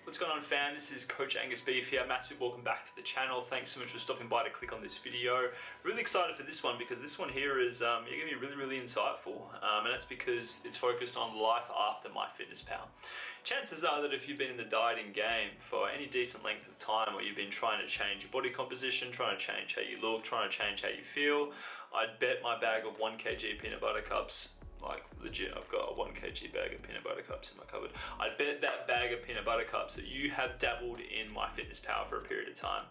What's going on, fam? This is Coach Angus Beef here. Massive welcome back to the channel. Thanks so much for stopping by to click on this video. Really excited for this one because this one here is you're going to be really insightful, and that's because it's focused on life after MyFitnessPal. Chances are that if you've been in the dieting game for any decent length of time, or you've been trying to change your body composition, trying to change how you look, trying to change how you feel, I'd bet my bag of 1 kg peanut butter cups, like legit, I've got a 1 kg bag of peanut butter cups in my cupboard. I bet that bag of peanut butter cups that you have dabbled in MyFitnessPal for a period of time.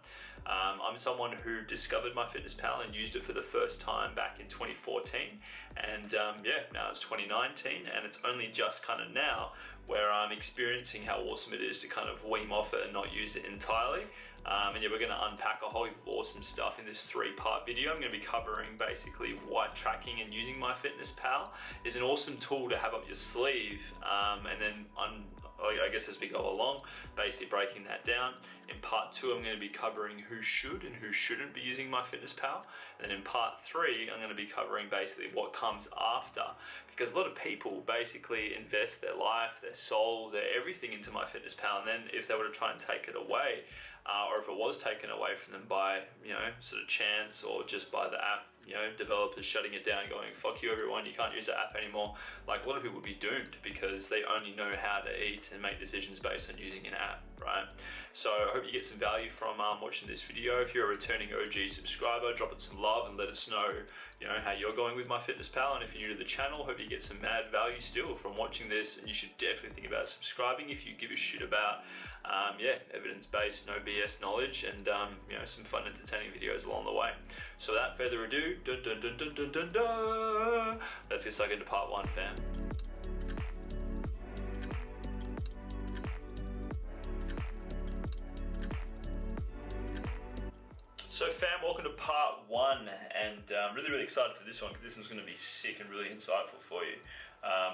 I'm someone who discovered MyFitnessPal and used it for the first time back in 2014, and yeah, now it's 2019, and it's only just kind of now where I'm experiencing how awesome it is to kind of wean off it and not use it entirely. And yeah, we're going to unpack a whole heap of awesome stuff in this 3-part video. I'm going to be covering basically why tracking and using MyFitnessPal is an awesome tool to have up your sleeve, and then I guess as we go along, basically breaking that down. In part 2, I'm going to be covering who should and who shouldn't be using MyFitnessPal, and then in part 3, I'm going to be covering basically what comes after, because a lot of people basically invest their life, their soul, their everything into MyFitnessPal, and then if they were to try and take it away, or if it was taken away from them by, sort of chance, or just by the app, developers shutting it down, going, fuck you everyone, you can't use the app anymore. Like, a lot of people would be doomed because they only know how to eat and make decisions based on using an app, right? So I hope you get some value from watching this video. If you're a returning OG subscriber, drop it some love and let us know, how you're going with MyFitnessPal. And if you're new to the channel, hope you get some mad value still from watching this, and you should definitely think about subscribing if you give a shit about, evidence-based, no BS knowledge, and some fun, entertaining videos along the way. So without further ado, let's get stuck into part 1, fam. So fam, welcome to part 1, and I'm really excited for this one because this one's going to be sick and really insightful for you.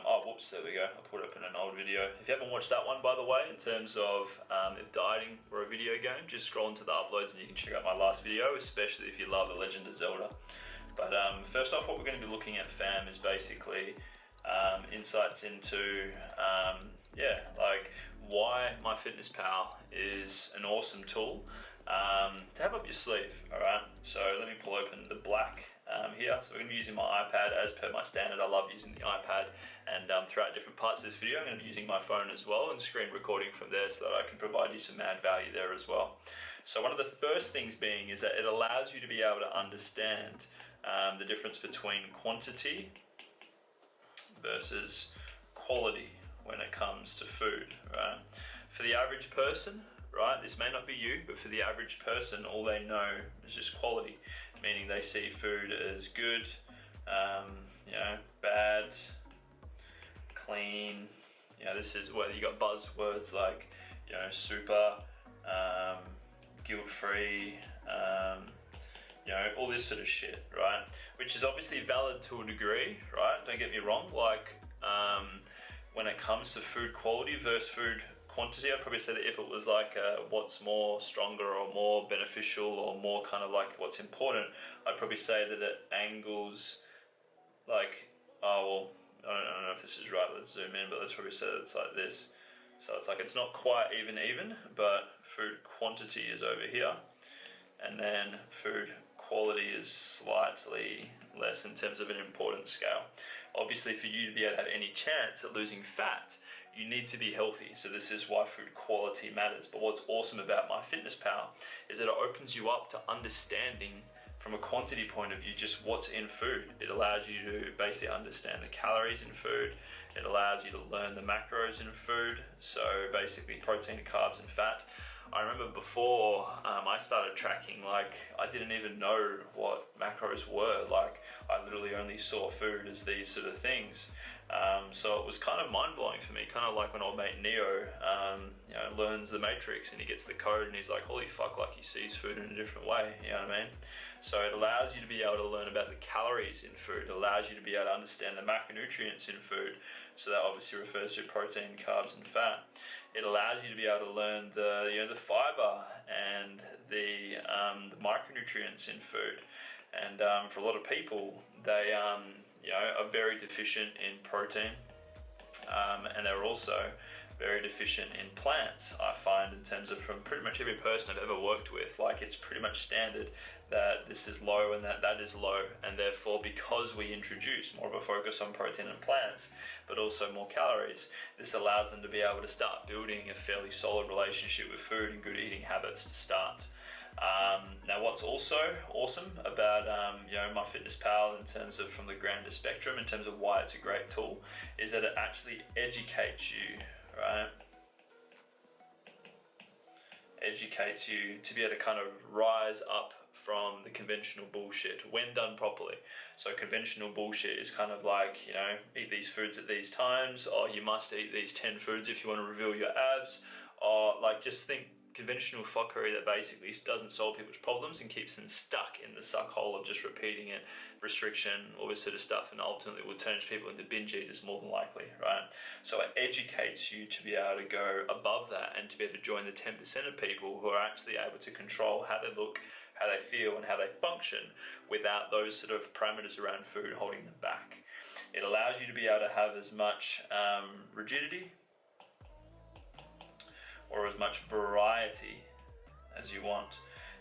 Oh, whoops, there we go. I put it up in an old video. If you haven't watched that one, by the way, in terms of if dieting were a video game, just scroll into the uploads and you can check out my last video, especially if you love The Legend of Zelda. But first off, what we're going to be looking at, fam, is basically insights into, why MyFitnessPal is an awesome tool to have up your sleeve, alright? So let me pull open the black here. So we're going to be using my iPad as per my standard. I love using the iPad, and throughout different parts of this video, I'm going to be using my phone as well and screen recording from there so that I can provide you some mad value there as well. So one of the first things being is that it allows you to be able to understand the difference between quantity versus quality when it comes to food, right? For the average person, right, this may not be you, but for the average person, all they know is just quality, meaning they see food as good, bad, clean. This is where you got buzzwords like, super, guilt-free, all this sort of shit, right? Which is obviously valid to a degree, right? Don't get me wrong. Like, when it comes to food quality versus food quantity, I'd probably say that if it was like what's more stronger or more beneficial or more kind of like what's important, I'd probably say that it angles like, I don't know if this is right, let's zoom in, but let's probably say that it's like this. So it's like, it's not quite even, but food quantity is over here, and then food quality is slightly less in terms of an importance scale. Obviously, for you to be able to have any chance at losing fat, you need to be healthy. So this is why food quality matters. But what's awesome about MyFitnessPal is that it opens you up to understanding from a quantity point of view just what's in food. It allows you to basically understand the calories in food. It allows you to learn the macros in food. So basically protein, carbs, and fat. I remember before I started tracking, like, I didn't even know what macros were. Like, I literally only saw food as these sort of things. So it was kind of mind-blowing for me, kind of like when old mate Neo learns the Matrix and he gets the code and he's like, holy fuck, like he sees food in a different way, you know what I mean? So it allows you to be able to learn about the calories in food. It allows you to be able to understand the macronutrients in food. So that obviously refers to protein, carbs, and fat. It allows you to be able to learn the fiber and the micronutrients in food. And for a lot of people, they are very deficient in protein, and they're also very deficient in plants. I find, in terms of from pretty much every person I've ever worked with, like it's pretty much standard that this is low and that is low, and therefore because we introduce more of a focus on protein and plants but also more calories, this allows them to be able to start building a fairly solid relationship with food and good eating habits to start. Now what's also awesome about MyFitnessPal, in terms of from the grander spectrum, in terms of why it's a great tool, is that it actually educates you, right? Educates you to be able to kind of rise up from the conventional bullshit when done properly. So conventional bullshit is kind of like, eat these foods at these times, or you must eat these 10 foods if you want to reveal your abs, or like just think conventional fuckery that basically doesn't solve people's problems and keeps them stuck in the suck hole of just repeating it, restriction, all this sort of stuff, and ultimately will turn people into binge eaters more than likely, right? So it educates you to be able to go above that and to be able to join the 10% of people who are actually able to control how they look, how they feel, and how they function without those sort of parameters around food holding them back. It allows you to be able to have as much rigidity or as much variety as you want.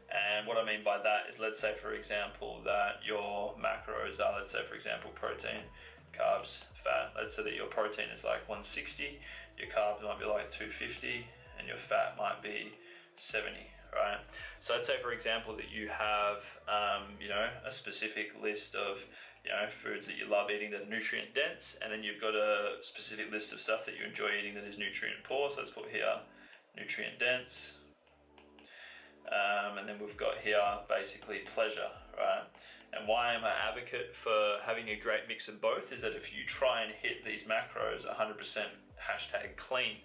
And what I mean by that is, let's say for example that your macros are, let's say for example, protein, carbs, fat. Let's say that your protein is like 160, your carbs might be like 250, and your fat might be 70, right? So let's say for example that you have a specific list of foods that you love eating that are nutrient dense, and then you've got a specific list of stuff that you enjoy eating that is nutrient poor. So let's put here nutrient dense, and then we've got here basically pleasure, right? And why I'm an advocate for having a great mix of both is that if you try and hit these macros 100% #clean,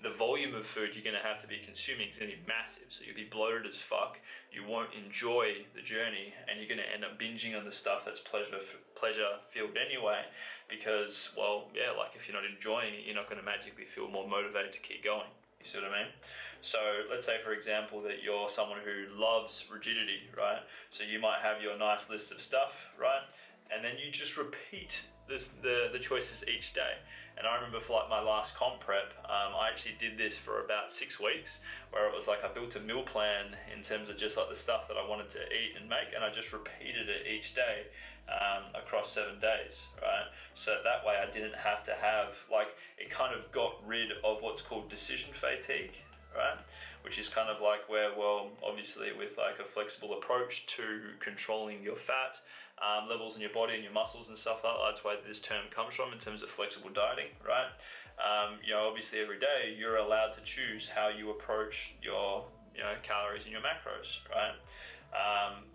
the volume of food you're going to have to be consuming is going to be massive. So you'll be bloated as fuck, you won't enjoy the journey, and you're going to end up binging on the stuff that's pleasure filled anyway, because, well, yeah, like if you're not enjoying it, you're not going to magically feel more motivated to keep going. You see what I mean? So let's say for example that you're someone who loves rigidity, right? So you might have your nice list of stuff, right? And then you just repeat the choices each day. And I remember for like my last comp prep, I actually did this for about 6 weeks, where it was like I built a meal plan in terms of just like the stuff that I wanted to eat and make, and I just repeated it each day across 7 days, right? So that way I didn't have to have, like, it kind of got rid of what's called decision fatigue, right? Which is kind of like where, well, obviously with like a flexible approach to controlling your fat levels in your body and your muscles and stuff like that, that's where this term comes from in terms of flexible dieting, right? Obviously every day you're allowed to choose how you approach your calories and your macros, right?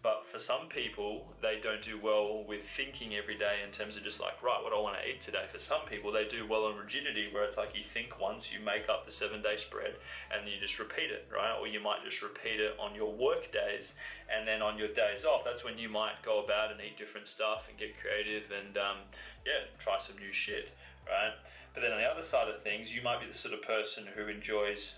But for some people, they don't do well with thinking every day in terms of just like, right, what do I want to eat today? For some people, they do well on rigidity, where it's like you think once, you make up the 7-day spread, and you just repeat it, right? Or you might just repeat it on your work days, and then on your days off, that's when you might go about and eat different stuff and get creative and, try some new shit, right? But then on the other side of things, you might be the sort of person who enjoys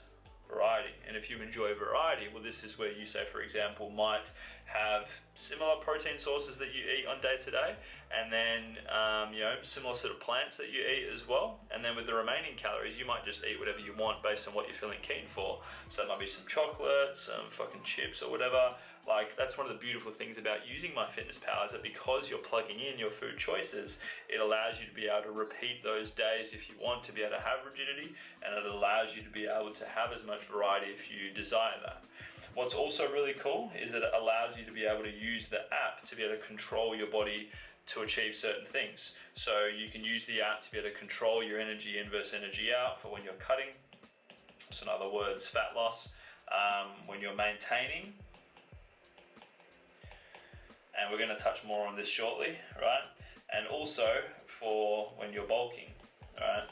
variety. And if you enjoy variety, well, this is where you say, for example, might have similar protein sources that you eat on day to day, and then similar sort of plants that you eat as well, and then with the remaining calories you might just eat whatever you want based on what you're feeling keen for. So it might be some chocolate, some fucking chips or whatever. Like, that's one of the beautiful things about using MyFitnessPal, is that because you're plugging in your food choices, it allows you to be able to repeat those days if you want to be able to have rigidity, and it allows you to be able to have as much variety if you desire that. What's also really cool is that it allows you to be able to use the app to be able to control your body to achieve certain things. So you can use the app to be able to control your energy in versus energy out for when you're cutting. So in other words, fat loss, when you're maintaining. And we're going to touch more on this shortly, right? And also for when you're bulking, right?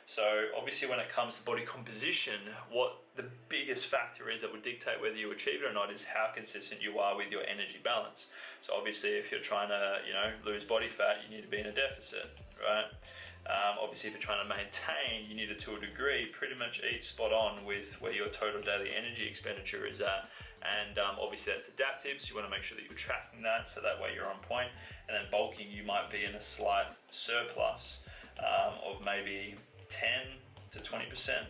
So obviously when it comes to body composition, what the biggest factor is that would dictate whether you achieve it or not is how consistent you are with your energy balance. So obviously if you're trying to, lose body fat, you need to be in a deficit, right? Obviously if you're trying to maintain, you need to a degree pretty much each spot on with where your total daily energy expenditure is at. And obviously that's adaptive, so you want to make sure that you're tracking that, so that way you're on point. And then bulking, you might be in a slight surplus of maybe 10 to 20%.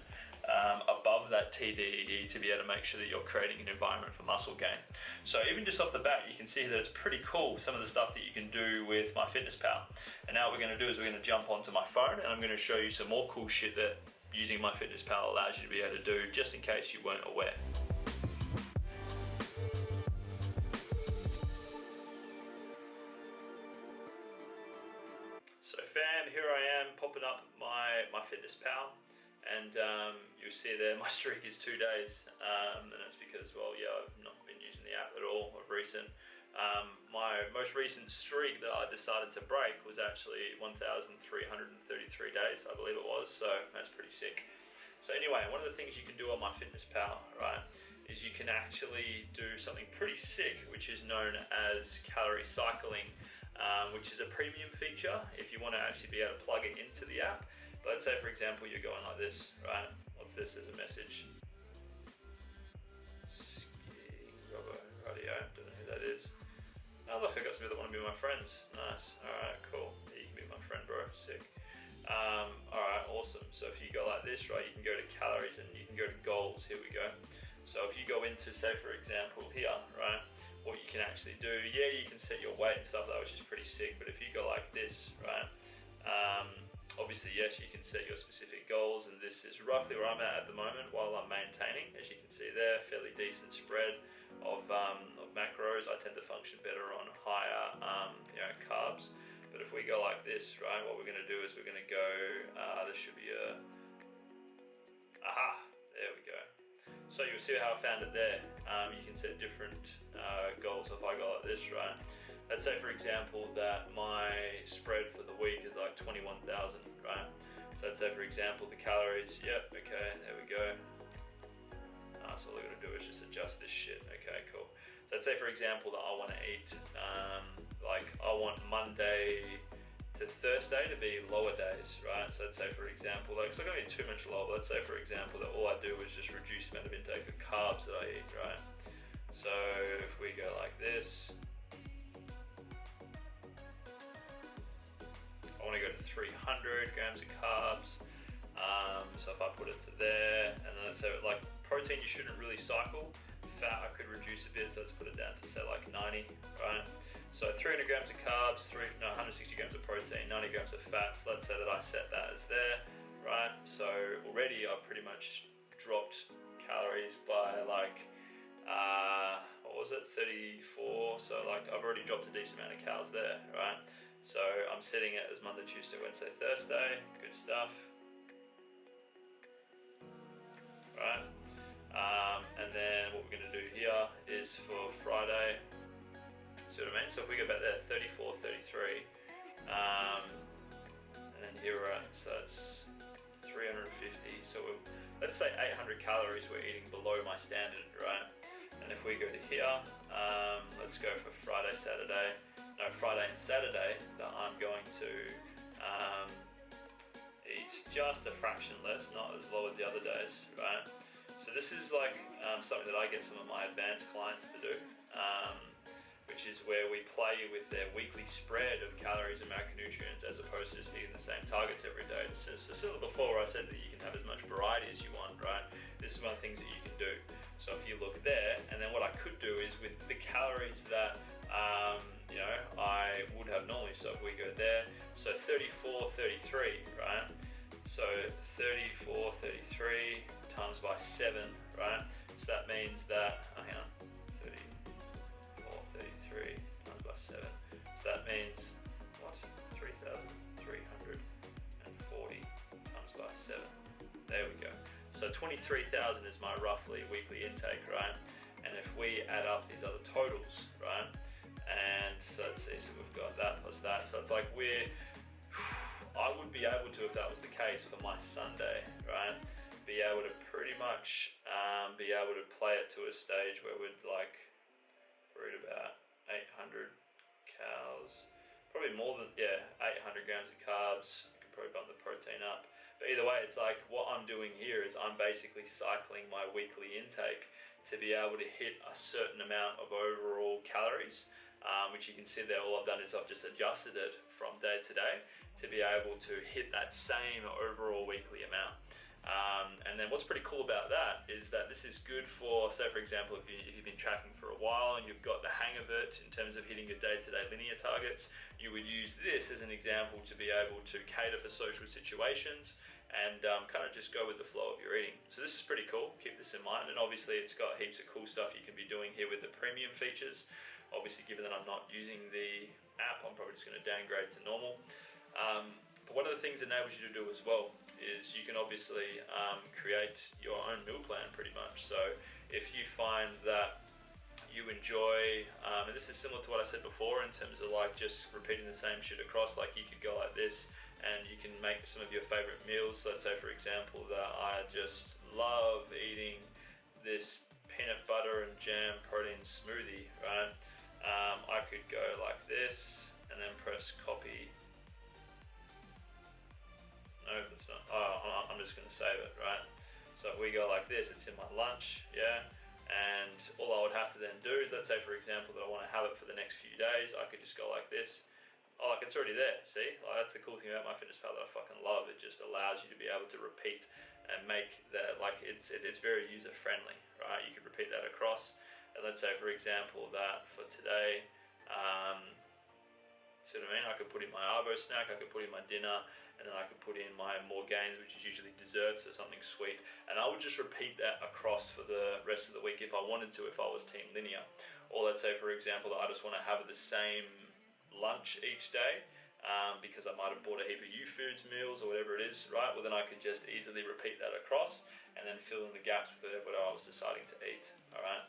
above that TDEE to be able to make sure that you're creating an environment for muscle gain. So even just off the bat, you can see that it's pretty cool, some of the stuff that you can do with MyFitnessPal. And now what we're going to do is we're going to jump onto my phone and I'm going to show you some more cool shit that using MyFitnessPal allows you to be able to do, just in case you weren't aware. So fam, here I am popping up my MyFitnessPal, and you'll see there my streak is 2 days, and that's because, well, yeah, I've not been using the app at all of recent. My most recent streak that I decided to break was actually 1,333 days, I believe it was, so that's pretty sick. So anyway, one of the things you can do on MyFitnessPal, right, is you can actually do something pretty sick, which is known as calorie cycling, which is a premium feature if you want to actually be able to plug it into the app. But let's say, for example, you're going like this, right? What's this as a message? Radio, don't know who that is. Oh look, I got some people that want to be my friends. Nice. Alright, cool. You can be my friend, bro. Sick. Alright, awesome. So if you go like this, right, you can go to calories and you can go to goals. Here we go. So if you go into, say for example, here, right, what you can actually do, yeah, you can set your weight and stuff, that which is pretty sick, but if you go like this, right, obviously, yes, you can set your specific goals, and this is roughly where I'm at the moment while I'm maintaining. As you can see there, fairly decent spread of macros. I tend to function better on higher carbs. But if we go like this, right, what we're going to do is we're going to go, this should be a, aha, there we go. So you'll see how I found it there. You can set different goals. If I go like this, right, let's say for example that my spread for the week is like 21,000, right? So let's say for example the calories, yep, okay, there we go. So all I gotta do is just adjust this shit. Okay, cool. So let's say for example that I want to eat, like I want Monday to Thursday to be lower days, right? So let's say for example, like it's not gonna be too much lower, but let's say for example that all I do is just reduce the amount of intake of carbs that I eat, right? So if we go like this, I want to go to 300 grams of carbs. So if I put it to there, and then let's say like protein, you shouldn't really cycle. Fat, I could reduce a bit, so let's put it down to say like 90, right? So 300 grams of carbs, 160 grams of protein, 90 grams of fats. Let's say that I set that as there, right? So already I've pretty much dropped calories by like, what was it, 34. So like I've already dropped a decent amount of calories there, right? So I'm setting it as Monday, Tuesday, Wednesday, Thursday. Good stuff. Right. And then what we're going to do here is for Friday. See what I mean? So if we go back there, 34, 33. And then here we're at, so it's 350. So let's say 800 calories we're eating below my standard, right? And if we go to here, let's go for Friday and Saturday, that I'm going to eat just a fraction less, not as low as the other days, right? So this is like something that I get some of my advanced clients to do, which is where we play with their weekly spread of calories and macronutrients as opposed to just eating the same targets every day. So similar before I said that you can have as much variety as you want, right? This is one of the things that you can do. So if you look there, and then what I could do is with the calories that I would have normally, so if we go there, so 34, 33, right? So 34, 33 times by 7, right? So that means that, 34, 33 times by 7. So that means, what? 3,340 times by 7. There we go. So 23,000 is my roughly weekly intake, right? And if we add up these other totals, right? And so let's see, so we've got that plus that. So it's like I would be able to, if that was the case for my Sunday, right? Be able to pretty much be able to play it to a stage where we'd like, we're at about 800 calories, probably more than, 800 grams of carbs. You can probably bump the protein up. But either way, it's like what I'm doing here is I'm basically cycling my weekly intake to be able to hit a certain amount of overall calories, which you can see there. All I've done is I've just adjusted it from day to day to be able to hit that same overall weekly amount. And then what's pretty cool about that is that this is good for, say for example, if you've been tracking for a while and you've got the hang of it in terms of hitting your day-to-day linear targets, you would use this as an example to be able to cater for social situations and kind of just go with the flow of your eating. So this is pretty cool, keep this in mind. And obviously it's got heaps of cool stuff you can be doing here with the premium features. Obviously, given that I'm not using the app, I'm probably just going to downgrade to normal. But one of the things it enables you to do as well is you can obviously create your own meal plan pretty much. So if you find that you enjoy, and this is similar to what I said before in terms of like just repeating the same shit across, like you could go like this and you can make some of your favorite meals. Let's say for example that I just love eating this peanut butter and jam protein smoothie, right? I could go like this and then press copy. No, that's not. Oh, I'm just going to save it, right? So if we go like this, it's in my lunch, yeah? And all I would have to then do is, let's say for example that I want to have it for the next few days, I could just go like this. Oh, like it's already there, see? Like, that's the cool thing about MyFitnessPal that I fucking love. It just allows you to be able to repeat and make that, like it's very user friendly, right? You could repeat that across. And let's say for example that for today, see what I mean? I could put in my arvo snack, I could put in my dinner, and then I could put in my more gains, which is usually desserts or something sweet. And I would just repeat that across for the rest of the week if I wanted to, if I was team linear. Or let's say for example that I just want to have the same lunch each day, because I might have bought a heap of U-Foods meals or whatever it is, right? Well then I could just easily repeat that across and then fill in the gaps with whatever I was deciding to eat, all right?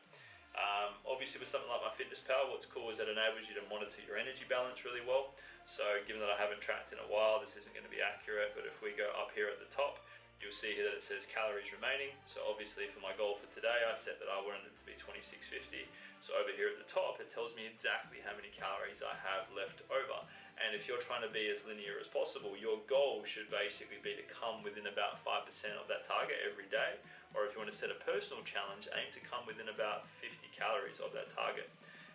Obviously with something like MyFitnessPal, what's cool is that it enables you to monitor your energy balance really well. So given that I haven't tracked in a while, this isn't going to be accurate, but if we go up here at the top, you'll see here that it says calories remaining. So obviously for my goal for today, I set that I wanted it to be 2650. So over here at the top, it tells me exactly how many calories I have left over. And if you're trying to be as linear as possible, your goal should basically be to come within about 5% of that target every day. Or if you want to set a personal challenge, aim to come within about 50 calories of that target.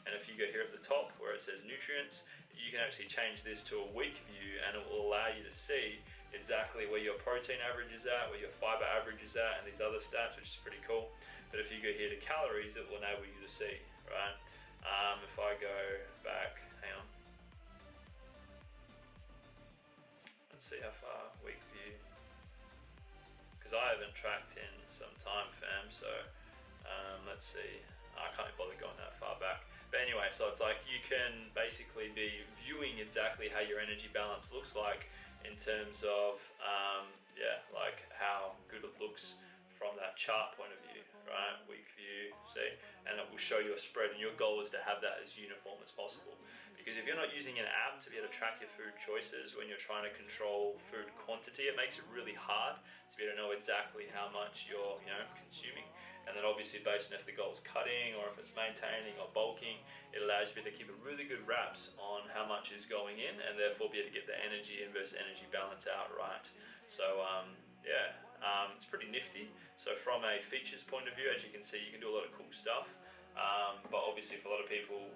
And if you go here at the top where it says nutrients, you can actually change this to a week view and it will allow you to see exactly where your protein average is at, where your fiber average is at, and these other stats, which is pretty cool. But if you go here to calories, it will enable you to see, right? If I go back, hang on. Let's see how far, week view. Because I haven't tracked in some time, fam, so let's see. I can't be bothered going that far back. But anyway, so it's like you can basically be viewing exactly how your energy balance looks like in terms of, yeah, like how good it looks from that chart point of view, right? Week view, see? And it will show you a spread, and your goal is to have that as uniform as possible. Because if you're not using an app to be able to track your food choices when you're trying to control food quantity, it makes it really hard to be able to know exactly how much you're, consuming. And then obviously based on if the goal is cutting or if it's maintaining or bulking, it allows you to keep a really good wraps on how much is going in and therefore be able to get the energy in versus energy balance out right. So yeah, it's pretty nifty. So from a features point of view, as you can see, you can do a lot of cool stuff. But obviously for a lot of people,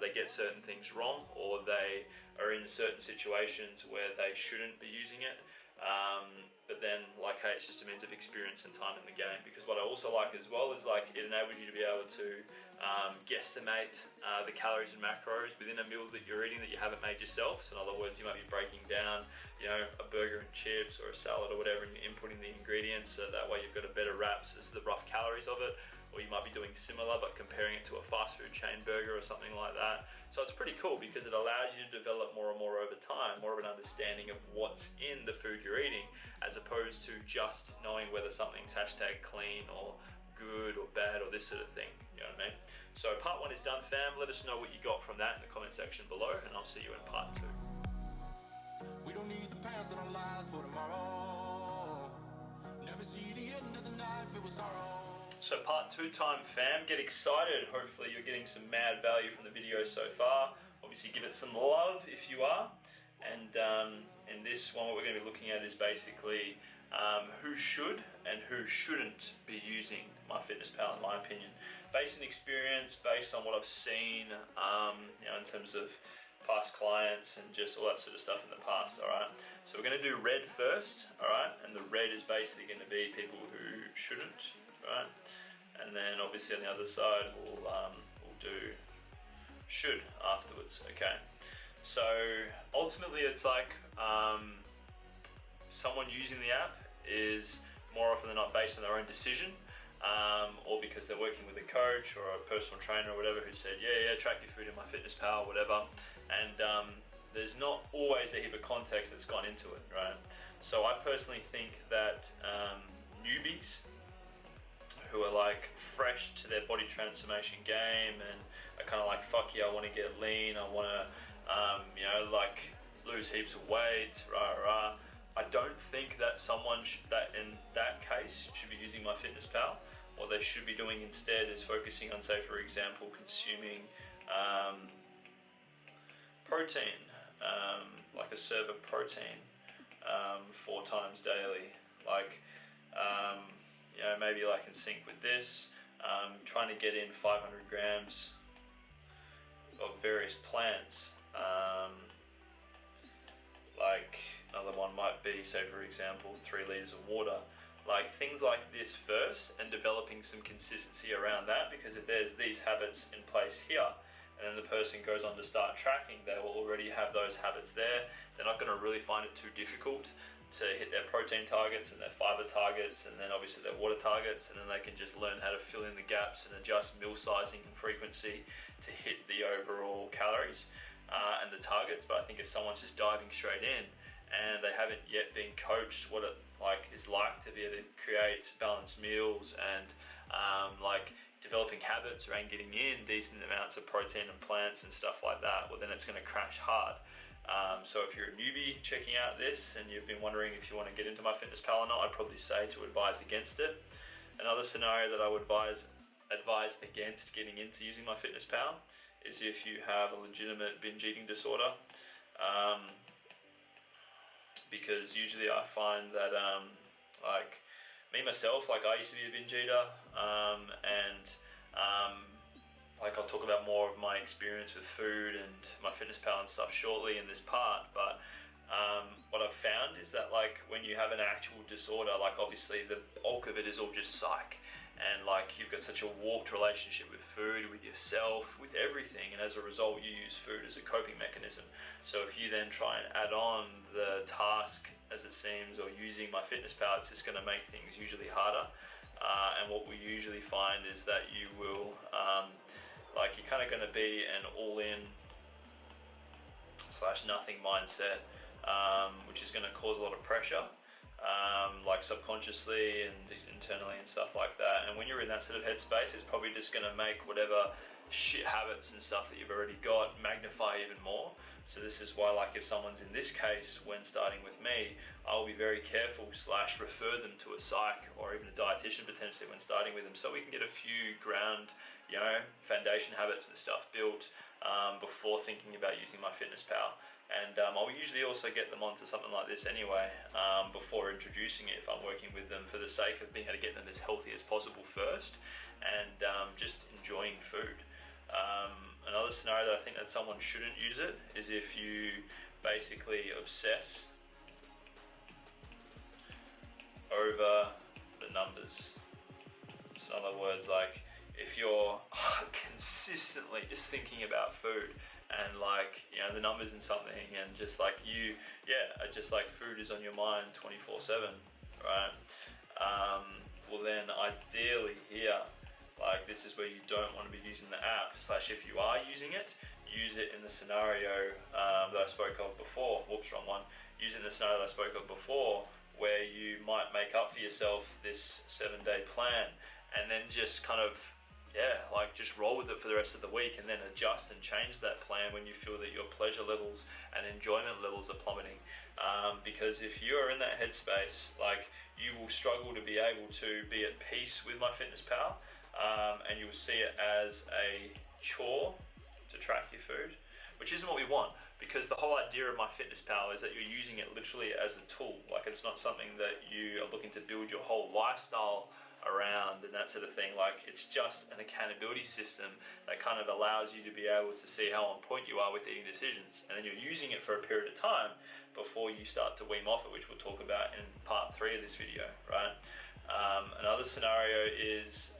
they get certain things wrong or they are in certain situations where they shouldn't be using it. But then, like, hey, it's just a means of experience and time in the game. Because what I also like as well is, like, it enables you to be able to guesstimate the calories and macros within a meal that you're eating that you haven't made yourself. So in other words, you might be breaking down, a burger and chips or a salad or whatever, and you're inputting the ingredients so that way you've got a better wraps as the rough calories of it. Or you might be doing similar but comparing it to a fast food chain burger or something like that. So it's pretty cool because it allows you to develop more and more over time, more of an understanding of what's in the food you're eating, as opposed to just knowing whether something's hashtag clean or good or bad or this sort of thing, you know what I mean? So part 1 is done, fam. Let us know what you got from that in the comment section below, and I'll see you in part 2. We don't need the past in our lives for tomorrow. Never see the end of the night filled with sorrow. So part 2 time, fam. Get excited. Hopefully you're getting some mad value from the video so far. Obviously give it some love if you are. And in this one, what we're going to be looking at is basically who should and who shouldn't be using MyFitnessPal, in my opinion. Based on experience, based on what I've seen, in terms of past clients and just all that sort of stuff in the past, all right? So we're going to do red first, all right? And the red is basically going to be people who shouldn't, right? And then obviously on the other side, we'll do should afterwards, okay? So ultimately it's like someone using the app is more often than not based on their own decision, or because they're working with a coach or a personal trainer or whatever who said, yeah, track your food in MyFitnessPal, whatever. And there's not always a heap of context that's gone into it, right? So I personally think that newbies who are like fresh to their body transformation game and are kind of like, fuck yeah, I want to get lean, I want to, like lose heaps of weight, rah. I don't think that someone that in that case should be using MyFitnessPal. What they should be doing instead is focusing on, say for example, consuming protein, like a serve of protein 4 times daily, like maybe like in sync with this, trying to get in 500 grams of various plants, like another one might be, say for example, 3 liters of water. Like things like this first, and developing some consistency around that, because if there's these habits in place here and then the person goes on to start tracking, they will already have those habits there. They're not going to really find it too difficult to hit their protein targets and their fiber targets, and then obviously their water targets, and then they can just learn how to fill in the gaps and adjust meal sizing and frequency to hit the overall calories and the targets. But I think if someone's just diving straight in and they haven't yet been coached what it is like to be able to create balanced meals and like developing habits around getting in decent amounts of protein and plants and stuff like that, well then it's going to crash hard. So if you're a newbie checking out this and you've been wondering if you want to get into MyFitnessPal or not, I'd probably say to advise against it. Another scenario that I would advise against getting into using MyFitnessPal is if you have a legitimate binge eating disorder. Because usually I find that like me myself, like I used to be a binge eater, and like I'll talk about more of my experience with food and MyFitnessPal and stuff shortly in this part. But what I've found is that like when you have an actual disorder, like obviously the bulk of it is all just psych, and like you've got such a warped relationship with food, with yourself, with everything, and as a result you use food as a coping mechanism. So if you then try and add on the task, as it seems, or using MyFitnessPal, it's just going to make things usually harder. And what we usually find is that you will like you're kind of going to be an all-in / nothing mindset, which is going to cause a lot of pressure, like subconsciously and internally and stuff like that. And when you're in that sort of headspace, it's probably just going to make whatever shit habits and stuff that you've already got magnify even more. So this is why, like if someone's in this case when starting with me, I'll be very careful / refer them to a psych or even a dietitian potentially when starting with them, so we can get a few ground, foundation habits and stuff built before thinking about using MyFitnessPal. And I'll usually also get them onto something like this anyway, before introducing it if I'm working with them, for the sake of being able to get them as healthy as possible first, and just enjoying food. Another scenario that I think that someone shouldn't use it is if you basically obsess over the numbers. So in other words, like if you're consistently just thinking about food and like the numbers in something, and just like just like food is on your mind 24/7, right? Well then ideally here, like this is where you don't want to be using the app, / if you are using it, use it in the scenario that I spoke of before. Whoops, wrong one. Use it in the scenario that I spoke of before, where you might make up for yourself this 7-day plan, and then just kind of just roll with it for the rest of the week, and then adjust and change that plan when you feel that your pleasure levels and enjoyment levels are plummeting. Because if you're in that headspace, like you will struggle to be able to be at peace with MyFitnessPal. And you will see it as a chore to track your food, which isn't what we want, because the whole idea of MyFitnessPal is that you're using it literally as a tool. Like it's not something that you are looking to build your whole lifestyle around and that sort of thing. Like, it's just an accountability system that kind of allows you to be able to see how on point you are with eating decisions, and then you're using it for a period of time before you start to wean off it, which we'll talk about in part 3 of this video, right? Another scenario is,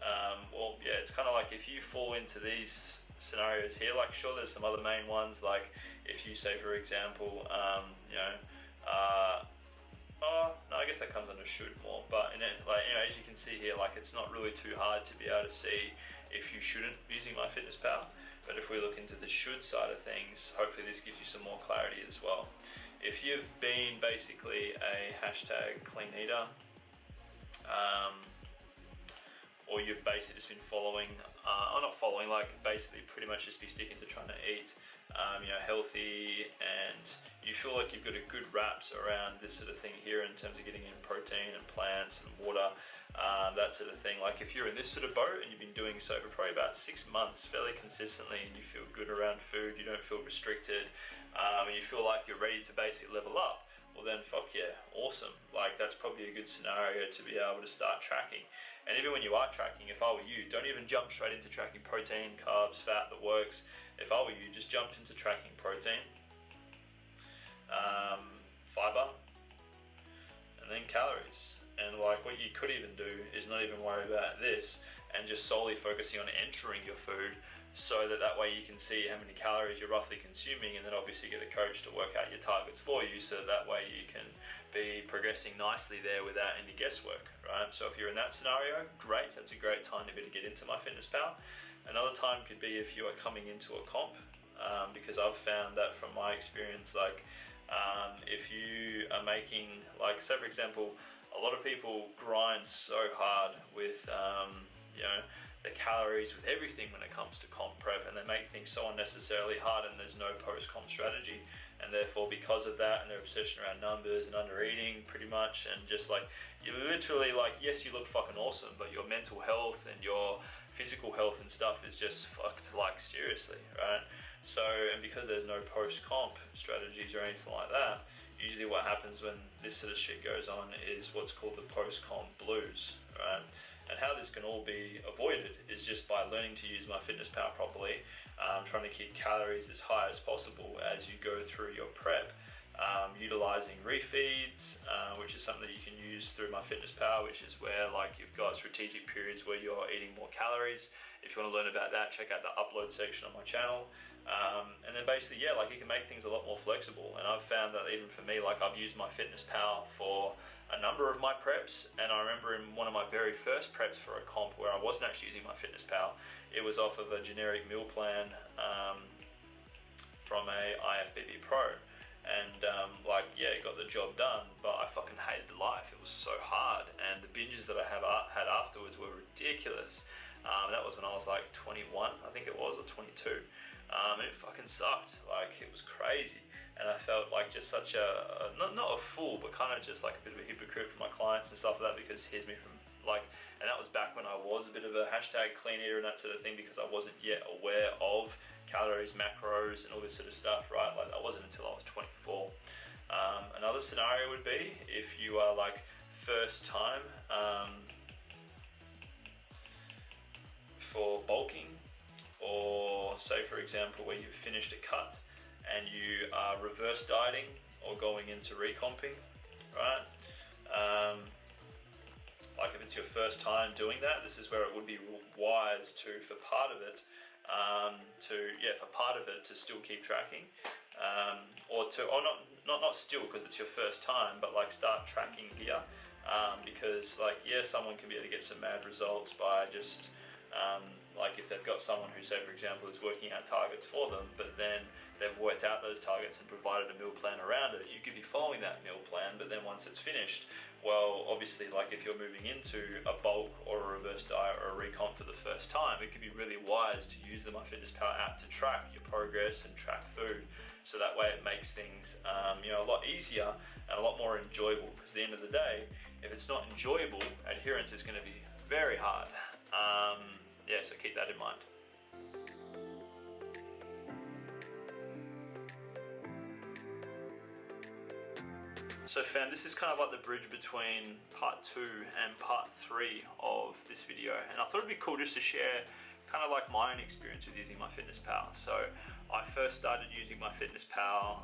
it's kind of like if you fall into these scenarios here, like sure there's some other main ones, like if you say for example, I guess that comes under should more, but as you can see here, like it's not really too hard to be able to see if you shouldn't be using MyFitnessPal. But if we look into the should side of things, hopefully this gives you some more clarity as well. If you've been basically a hashtag clean eater, or you've basically just been following, or not following, like basically pretty much just be sticking to trying to eat healthy, and you feel like you've got a good wraps around this sort of thing here in terms of getting in protein and plants and water, that sort of thing. Like if you're in this sort of boat and you've been doing so for probably about 6 months fairly consistently, and you feel good around food, you don't feel restricted, and you feel like you're ready to basically level up, well then fuck yeah, awesome. Like that's probably a good scenario to be able to start tracking. And even when you are tracking, if I were you, don't even jump straight into tracking protein, carbs, fat, the works. If I were you, just jump into tracking protein, fiber, and then calories. And like what you could even do is not even worry about this and just solely focusing on entering your food, so that way you can see how many calories you're roughly consuming, and then obviously get a coach to work out your targets for you, so that way you can be progressing nicely there without any guesswork, right? So if you're in that scenario, great, that's a great time to be able to get into MyFitnessPal. Another time could be if you are coming into a comp, because I've found that from my experience, like if you are making, like say for example, a lot of people grind so hard with the calories, with everything when it comes to comp prep, and they make things so unnecessarily hard, and there's no post-comp strategy, and therefore because of that and their obsession around numbers and under eating pretty much, and just like you literally, like yes you look fucking awesome, but your mental health and your physical health and stuff is just fucked, like seriously, right? So, and because there's no post-comp strategies or anything like that, usually what happens when this sort of shit goes on is what's called the post-comp blues, right? And how this can all be avoided is just by learning to use MyFitnessPal properly, trying to keep calories as high as possible as you go through your prep, utilizing refeeds, which is something that you can use through MyFitnessPal, which is where like you've got strategic periods where you're eating more calories. If you want to learn about that, check out the upload section on my channel. And then basically, yeah, like you can make things a lot more flexible. And I've found that even for me, like I've used MyFitnessPal for a number of my preps, and I remember in one of my very first preps for a comp where I wasn't actually using MyFitnessPal, it was off of a generic meal plan from a IFBB Pro, and it got the job done, but I fucking hated life. It was so hard, and the binges that I had afterwards were ridiculous. That was when I was like 21, I think it was, or 22. And it fucking sucked, like it was crazy, and I felt like just such a not a fool, but kind of just like a bit of a hypocrite for my clients and stuff like that, because here's me from like, and that was back when I was a bit of a hashtag clean eater and that sort of thing, because I wasn't yet aware of calories, macros, and all this sort of stuff, right? Like that wasn't until I was 24. Another scenario would be if you are like first time for bulking, or say for example where you've finished a cut and you are reverse dieting or going into recomping, right? Like if it's your first time doing that, this is where it would be wise to, for part of it, to still keep tracking, or not still because it's your first time, but like start tracking here, because like someone can be able to get some mad results by just like if they've got someone who, say for example, is working out targets for them, but then they've worked out those targets and provided a meal plan around it. You could be following that meal plan, but then once it's finished, well, obviously, like if you're moving into a bulk or a reverse diet or a recomp for the first time, it could be really wise to use the MyFitnessPal app to track your progress and track food. So that way it makes things a lot easier and a lot more enjoyable, because at the end of the day, if it's not enjoyable, adherence is going to be very hard. So keep that in mind. So fam, this is kind of like the bridge between part 2 and part 3 of this video, and I thought it'd be cool just to share kind of like my own experience with using MyFitnessPal. So I first started using MyFitnessPal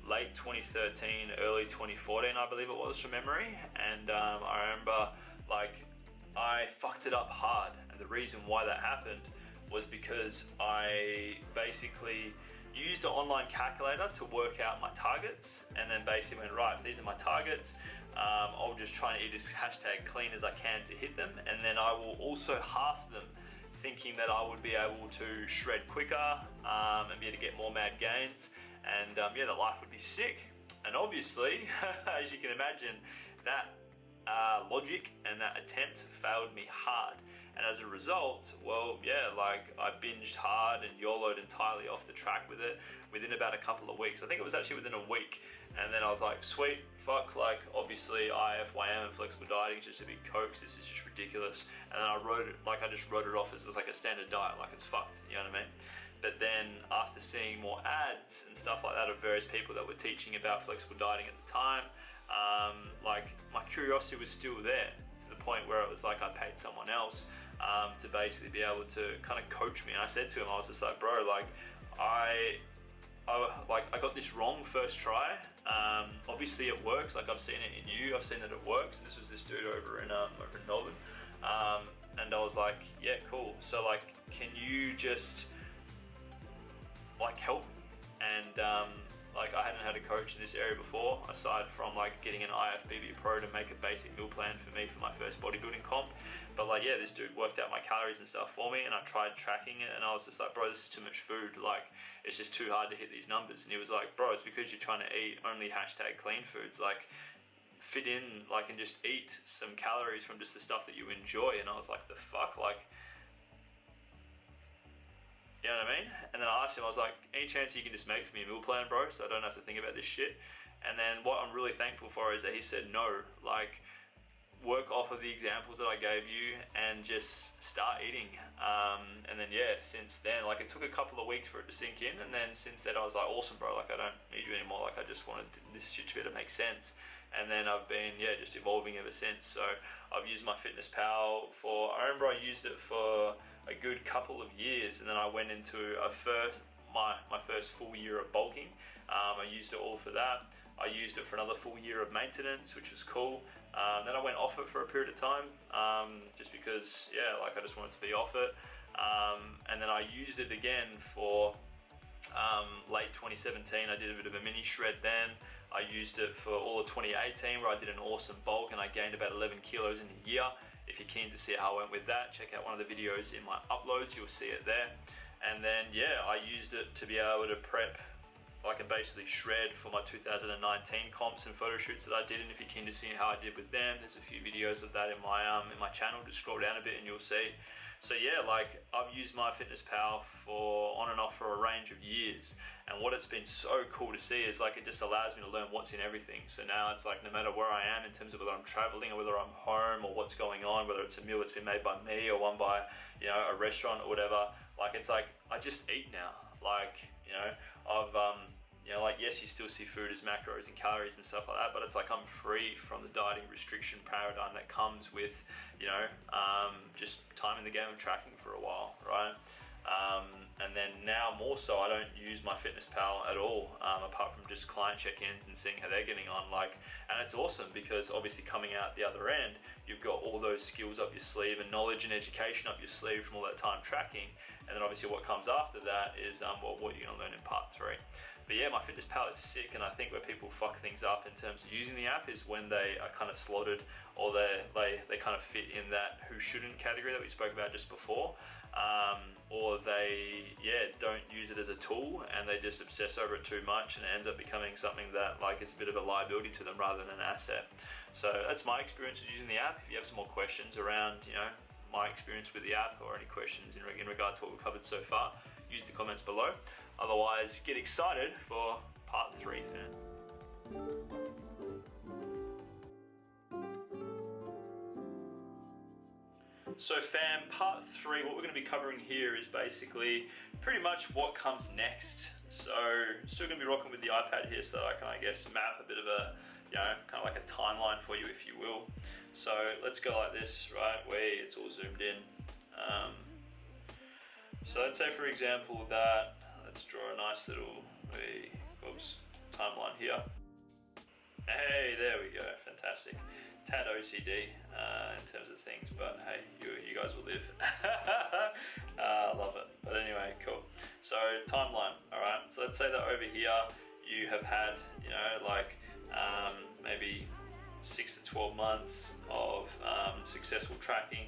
late 2013, early 2014 I believe it was from memory, and I remember like I fucked it up hard, and the reason why that happened was because I basically used an online calculator to work out my targets, and then basically went, right, these are my targets, I'll just try and eat as hashtag clean as I can to hit them, and then I will also half them, thinking that I would be able to shred quicker and be able to get more mad gains, and yeah, the life would be sick. And obviously, as you can imagine, that logic and that attempt failed me hard. And as a result, well, yeah, like I binged hard and YOLO'd entirely off the track with it within about a couple of weeks. I think it was actually within a week. And then I was like, sweet, fuck, like obviously IFYM and flexible dieting is just a big hoax. This is just ridiculous. And then I just wrote it off as like a standard diet, like it's fucked, you know what I mean? But then after seeing more ads and stuff like that of various people that were teaching about flexible dieting at the time, like my curiosity was still there, to the point where it was like I paid someone else to basically be able to kind of coach me. And I said to him, I was just like, bro, like I got this wrong first try. Obviously it works. Like I've seen it in you. I've seen that it works. This was this dude over in Melbourne. And I was like, yeah, cool. So like, can you just like help? And like I hadn't had a coach in this area before, aside from like getting an IFBB Pro to make a basic meal plan for me for my first bodybuilding comp. But like, yeah, this dude worked out my calories and stuff for me, and I tried tracking it, and I was just like, bro, this is too much food. Like, it's just too hard to hit these numbers. And he was like, bro, it's because you're trying to eat only hashtag clean foods. Like, fit in, like, and just eat some calories from just the stuff that you enjoy. And I was like, the fuck, like, you know what I mean? And then I asked him, I was like, any chance you can just make for me a meal plan, bro, so I don't have to think about this shit? And then what I'm really thankful for is that he said no. Like, work off of the examples that I gave you and just start eating. And then yeah, since then, like it took a couple of weeks for it to sink in, and then since then I was like, awesome bro, like I don't need you anymore, like I just wanted this shit to be able to make sense. And then I've been, yeah, just evolving ever since. So I've used MyFitnessPal for, I remember I used it for a good couple of years, and then I went into my first full year of bulking. I used it all for that. I used it for another full year of maintenance, which was cool. Then I went off it for a period of time, just because, yeah, like I just wanted to be off it. And then I used it again for late 2017. I did a bit of a mini shred then. I used it for all of 2018, where I did an awesome bulk and I gained about 11 kilos in a year. If you're keen to see how I went with that, check out one of the videos in my uploads, you'll see it there. And then, yeah, I used it to be able to prep, like, and basically shred for my 2019 comps and photo shoots that I did. And if you're keen to see how I did with them, there's a few videos of that in my channel. Just scroll down a bit and you'll see. So yeah, like I've used MyFitnessPal for on and off for a range of years, and what it's been so cool to see is like it just allows me to learn what's in everything. So now it's like no matter where I am in terms of whether I'm traveling or whether I'm home or what's going on, whether it's a meal that's been made by me or one by, you know, a restaurant or whatever, like it's like I just eat now. Like, you know, I've you know, like yes, you still see food as macros and calories and stuff like that, but it's like I'm free from the dieting restriction paradigm that comes with, you know, just time in the game of tracking for a while, right? And then now more so, I don't use MyFitnessPal at all, apart from just client check-ins and seeing how they're getting on. Like, and it's awesome because obviously coming out the other end, you've got all those skills up your sleeve and knowledge and education up your sleeve from all that time tracking. And then obviously what comes after that is what you're gonna learn in part 3. But yeah, MyFitnessPal is sick, and I think where people fuck things up in terms of using the app is when they are kind of slotted, or they kind of fit in that who shouldn't category that we spoke about just before, or they don't use it as a tool and they just obsess over it too much, and it ends up becoming something that like is a bit of a liability to them rather than an asset. So that's my experience with using the app. If you have some more questions around, you know, my experience with the app, or any questions in regard to what we've covered so far, use the comments below. Otherwise, get excited for part 3, fam. So fam, part 3, what we're going to be covering here is basically pretty much what comes next So still going to be rocking with the iPad here so that I can, I guess, map a bit of a, kind of like a timeline for you, if you will. So let's go like this, right, where it's all zoomed in. So let's say, for example, that, let's draw a nice little, timeline here. Hey, there we go, fantastic. Tad OCD in terms of things, but hey, you guys will live. Love it. But anyway, cool. So timeline, all right. So let's say that over here you have had, maybe 6 to 12 months of successful tracking.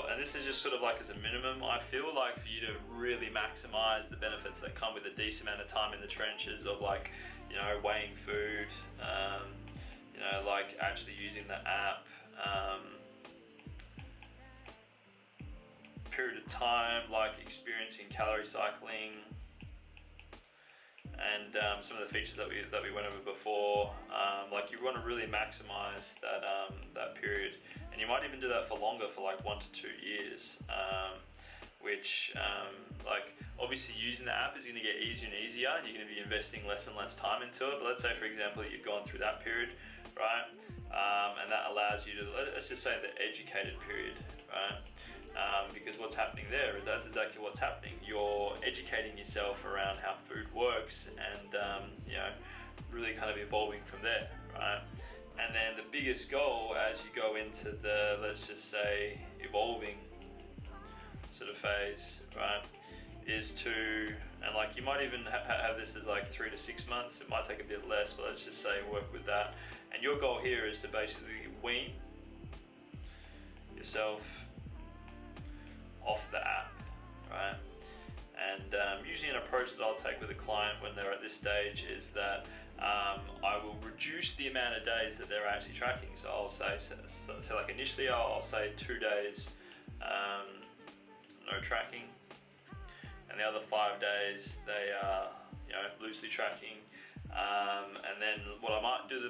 And this is just sort of like as a minimum, I feel like, for you to really maximize the benefits that come with a decent amount of time in the trenches of weighing food, actually using the app, period of time, experiencing calorie cycling, and some of the features that we went over before. You want to really maximize that period, and you might even do that for longer, for 1 to 2 years, which obviously using the app is going to get easier and easier, and you're going to be investing less and less time into it. But let's say, for example, that you've gone through that period, right, and that allows you to, let's just say, the educated period, right. Because what's happening there is that's exactly what's happening. You're educating yourself around how food works, and really kind of evolving from there, right? And then the biggest goal as you go into the, let's just say, evolving sort of phase, right, is to, and you might even have this as 3 to 6 months. It might take a bit less, but let's just say work with that. And your goal here is to basically wean yourself off the app, right? And usually an approach that I'll take with a client when they're at this stage is that I will reduce the amount of days that they're actually tracking. So I'll say, initially I'll say 2 days no tracking, and the other 5 days they are loosely tracking. And then what I might do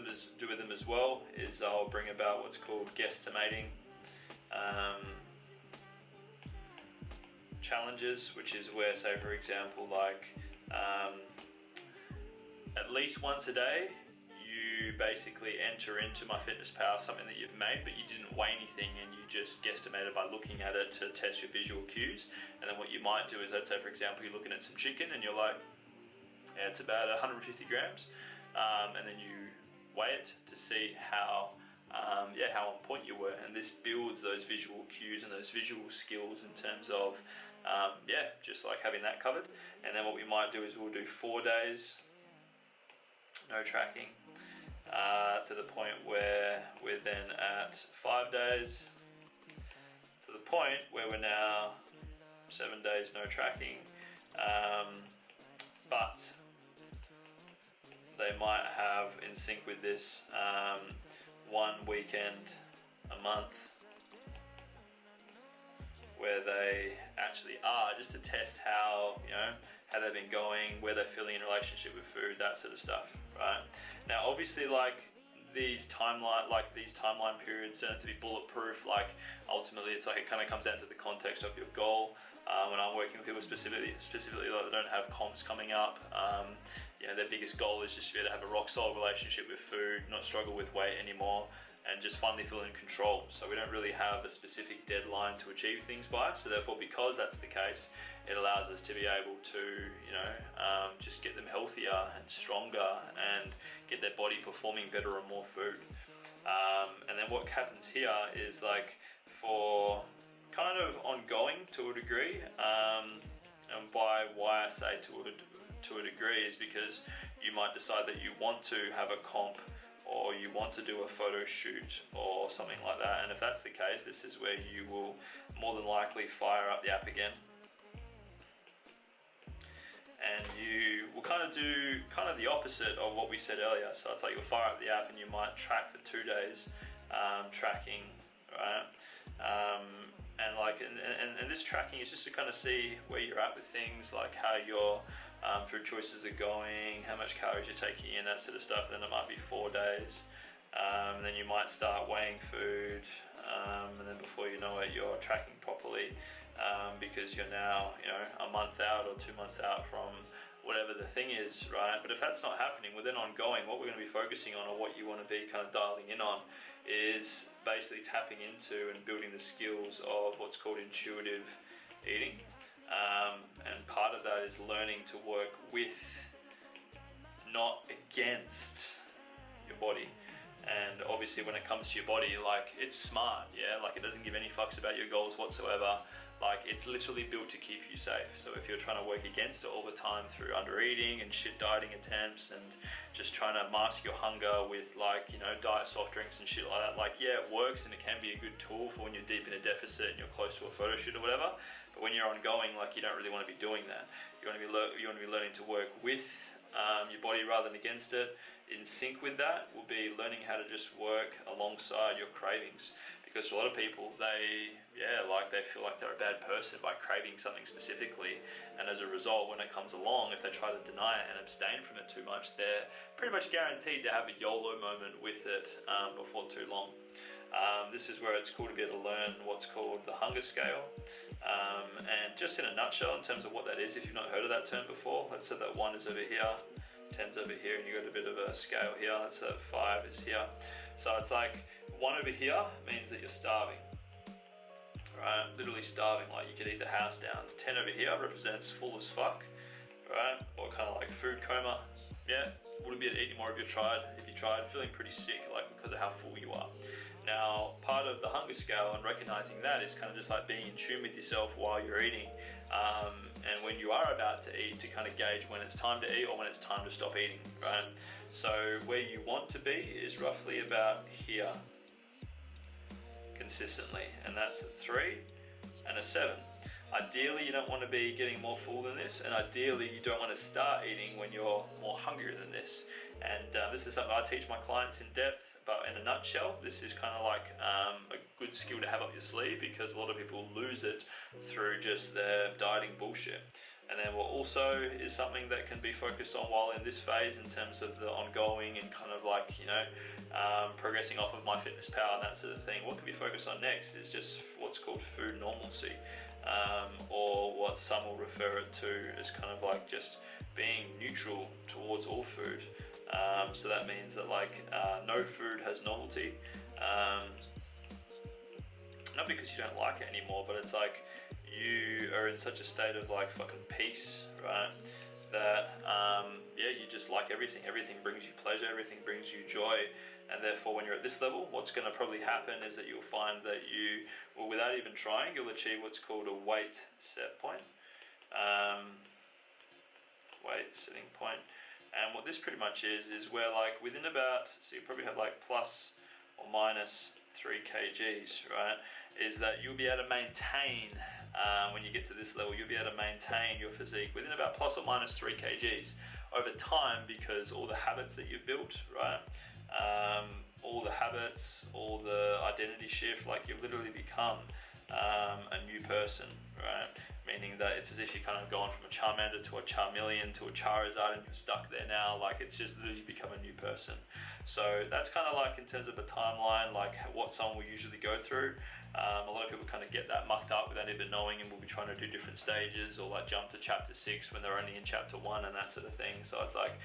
with them as well is I'll bring about what's called guesstimating challenges, which is where, say, for example, at least once a day you basically enter into MyFitnessPal something that you've made, but you didn't weigh anything, and you just guesstimated by looking at it to test your visual cues. And then what you might do is, let's say, for example, you're looking at some chicken and you're like, yeah, it's about 150 grams, and then you weigh it to see how on point you were, and this builds those visual cues and those visual skills in terms of just having that covered. And then what we might do is we'll do 4 days no tracking, to the point where we're then at 5 days, to the point where we're now 7 days no tracking, but they might have, in sync with this, 1 weekend a month where they actually are, just to test how they've been going, where they're feeling in relationship with food, that sort of stuff, right? Now, obviously, these timeline periods don't have to be bulletproof. Ultimately, it's it kind of comes down to the context of your goal. When I'm working with people specifically that don't have comps coming up, their biggest goal is just to be able to have a rock solid relationship with food, not struggle with weight anymore, and just finally feel in control. So we don't really have a specific deadline to achieve things by. So therefore, because that's the case, it allows us to be able to, just get them healthier and stronger, and get their body performing better on more food. And then what happens here is for kind of ongoing to a degree, and why I say to a degree is because you might decide that you want to have a comp, or you want to do a photo shoot or something like that. And if that's the case, this is where you will more than likely fire up the app again, and you will kind of do the opposite of what we said earlier. So it's you'll fire up the app and you might track for 2 days, tracking, right? And this tracking is just to kind of see where you're at with things, how your food choices are going, how much calories you're taking in, that sort of stuff. Then it might be 4 days Then you might start weighing food, and then before you know it, you're tracking properly, because you're now, a month out or 2 months out from whatever the thing is, right? But if that's not happening, well, then ongoing, what we're going to be focusing on, or what you want to be kind of dialing in on, is basically tapping into and building the skills of what's called intuitive eating. And part of that is learning to work with, not against, your body. And obviously when it comes to your body, like, it's smart, yeah? Like, it doesn't give any fucks about your goals whatsoever. Like, it's literally built to keep you safe. So if you're trying to work against it all the time through under eating and shit dieting attempts and just trying to mask your hunger with, like, diet soft drinks and shit like that, like, yeah, it works and it can be a good tool for when you're deep in a deficit and you're close to a photo shoot or whatever. But when you're ongoing, like, you don't really want to be doing that. You want to be learning to work with your body rather than against it. In sync with that will be learning how to just work alongside your cravings. Because a lot of people, they feel like they're a bad person by craving something specifically, and as a result, when it comes along, if they try to deny it and abstain from it too much, they're pretty much guaranteed to have a YOLO moment with it before too long. This is where it's cool to be able to learn what's called the hunger scale, and just in a nutshell, in terms of what that is, if you've not heard of that term before, let's say that 1 is over here, 10's over here, and you've got a bit of a scale here. Let's say 5 is here. So it's like 1 over here means that you're starving, right? Literally starving, like you could eat the house down. 10 over here represents full as fuck, right? Or kind of like food coma. Yeah, wouldn't be able to eat anymore if you tried, feeling pretty sick, like, because of how full you are. Now, part of the hunger scale and recognizing that is kind of just like being in tune with yourself while you're eating, and when you are about to eat, to kind of gauge when it's time to eat or when it's time to stop eating, right? So where you want to be is roughly about here, consistently, and that's a 3 and a 7. Ideally, you don't want to be getting more full than this, and ideally, you don't want to start eating when you're more hungrier than this. And this is something I teach my clients in depth, but in a nutshell, this is kind of like a good skill to have up your sleeve, because a lot of people lose it through just their dieting bullshit. And then what also is something that can be focused on while in this phase in terms of the ongoing and kind of like, progressing off of MyFitnessPal and that sort of thing, what can be focused on next is just what's called food normalcy, or what some will refer it to as kind of like just being neutral towards all food. So that means that like no food has novelty, not because you don't like it anymore, but it's like you are in such a state of like fucking peace, right? That you just like everything. Everything brings you pleasure, everything brings you joy, and therefore when you're at this level, what's going to probably happen is that you'll find that you, well, without even trying, you'll achieve what's called a weight set point, weight setting point. And what this pretty much is where like within about, so you probably have like plus or minus 3 kgs, right? Is that you'll be able to maintain, when you get to this level, you'll be able to maintain your physique within about plus or minus 3 kgs over time, because all the habits that you've built, right? All the habits, all the identity shift, like you've literally become a new person, right? Meaning that it's as if you've kind of gone from a Charmander to a Charmeleon to a Charizard and you're stuck there now. Like, it's just literally become a new person. So that's kind of like in terms of a timeline, like what someone will usually go through. A lot of people kind of get that mucked up without even knowing, and will be trying to do different stages or like jump to chapter 6 when they're only in chapter 1 and that sort of thing. So it's like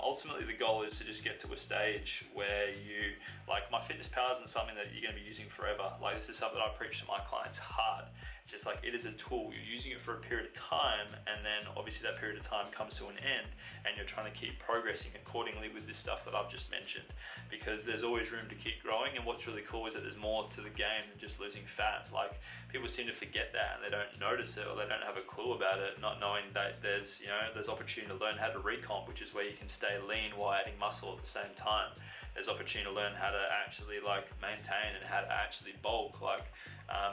ultimately the goal is to just get to a stage where you, like, MyFitnessPal isn't something that you're going to be using forever. Like, this is something I preach to my clients hard. Just like, it is a tool. You're using it for a period of time, and then obviously that period of time comes to an end, and you're trying to keep progressing accordingly with this stuff that I've just mentioned, because there's always room to keep growing. And what's really cool is that there's more to the game than just losing fat. Like, people seem to forget that, and they don't notice it, or they don't have a clue about it, not knowing that there's opportunity to learn how to recomp, which is where you can stay lean while adding muscle at the same time. There's opportunity to learn how to actually like maintain and how to actually bulk. Like,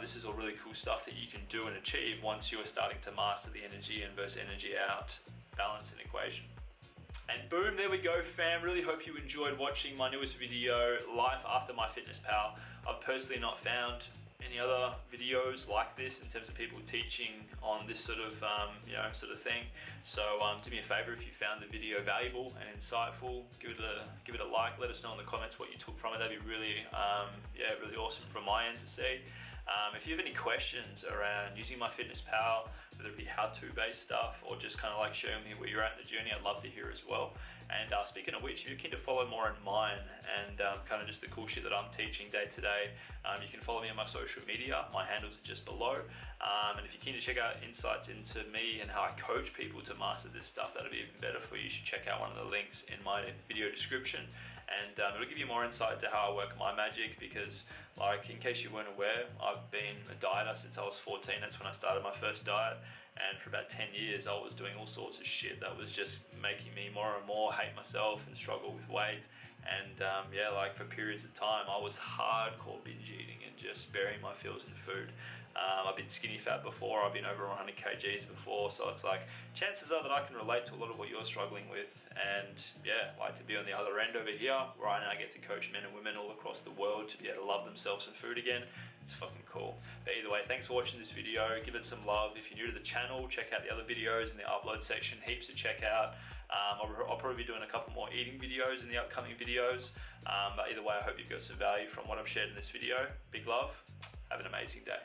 this is all really cool stuff that you can do and achieve once you are starting to master the energy in versus energy out balance and equation. And boom, there we go, fam. Really hope you enjoyed watching my newest video, Life After MyFitnessPal. I've personally not found any other videos like this in terms of people teaching on this sort of sort of thing. So do me a favor, if you found the video valuable and insightful, give it a like. Let us know in the comments what you took from it. That'd be really really awesome from my end to see. If you have any questions around using MyFitnessPal, whether it be how-to based stuff or just kind of like showing me where you're at in the journey, I'd love to hear as well. And speaking of which, if you're keen to follow more in mine and kind of just the cool shit that I'm teaching day to day, you can follow me on my social media. My handles are just below. And if you're keen to check out insights into me and how I coach people to master this stuff, that'll be even better for you. You should check out one of the links in my video description. And it'll give you more insight to how I work my magic, because like, in case you weren't aware, I've been a dieter since I was 14. That's when I started my first diet. And for about 10 years, I was doing all sorts of shit that was just making me more and more hate myself and struggle with weight. And like for periods of time, I was hardcore binge eating and just burying my feels in food. I've been skinny fat before, I've been over 100 kgs before, so it's like, chances are that I can relate to a lot of what you're struggling with. And yeah, like to be on the other end over here, where I now get to coach men and women all across the world to be able to love themselves and food again. It's fucking cool. But either way, thanks for watching this video. Give it some love. If you're new to the channel, check out the other videos in the upload section. Heaps to check out. I'll probably be doing a couple more eating videos in the upcoming videos. But either way, I hope you've got some value from what I've shared in this video. Big love. Have an amazing day.